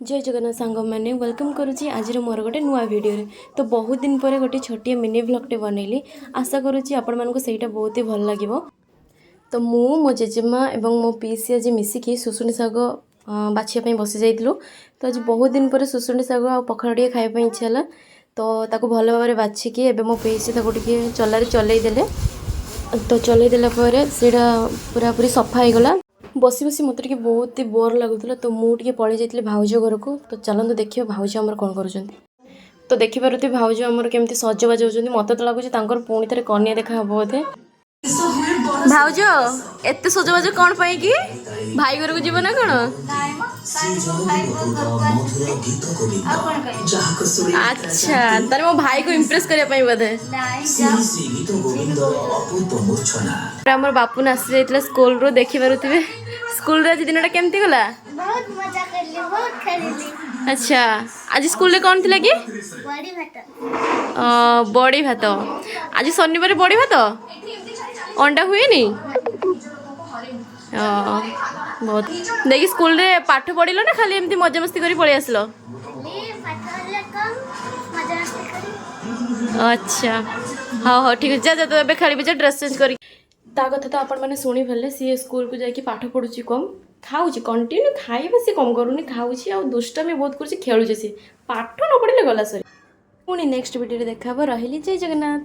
जय जगन्नाथ सांग मैंने वेलकम करुँची आज मोर गोटे नुआ वीडियो रे। तो बहुत दिन पर गोटे छोटिया मिनी व्लॉगटे बनैली। आशा करुँची आपण मानक सहीटा बहुत ही भल लगे। तो मु मो जेजेमा एवं मो पीसी आज मिसिकी सुसुनी शाग बाछिया बसी जाइलु। तो आज बहुत दिन पर सुसुनी शाग आ पखाड़ टे खाइबा इच्छा है। तो ताको भल भाव बाछिकी एबे मो पीसी ताको टिके चलारे चलई देले। तो चलई देला पर सीधा पूरा पूरी सफा हो गला। बसी बसी मत बहुत ही बोर लगुला। तो मुझे पलि जाइए भाउज घर को। तो चलते देखिए भाउज आमर कौन कर। तो देखिपे भाउज आमर केमती सजबाज होती मत तो लगुच पुणी थे कन्या देखा हम बोधे। भाउज एत सजबाज कौन पाई कि भाई घर को जीव ना कौन? अच्छा तार मो भाई को इम्प्रेस करने बोधे। आम बापू आसी जाइए स्कूल रू देखी पारे स्कूल आज दिन केमती गला? बहुत मजा करली, बहुत खेलली। अच्छा आज स्कूल रे कौन थिला कि? बड़ी भात। बड़ी भात। आज शनिवार बड़ी भात अंडा हुए नी? बहुत देखी स्कूल रे पाठ पढ़िल ना खाली एमती मजा मस्ती करी पळि आसलो? अच्छा हाँ हाँ ठीक है जा जा। तो एबे खेली जा ड्रेस चेंज करी। ता कथा तो आपण मैंने शुणी फेले सी स्कूल को जाकि पाठ पढ़ुची कम खाऊँ कंटिन्यू खाइबा सी कम करूनी खाऊँ आ दुष्टामी बहुत कर खेलुचे सी पाठ न पढ़ले गला सरी। पुणी नेक्स्ट वीडियो देखा रही। जय जगन्नाथ।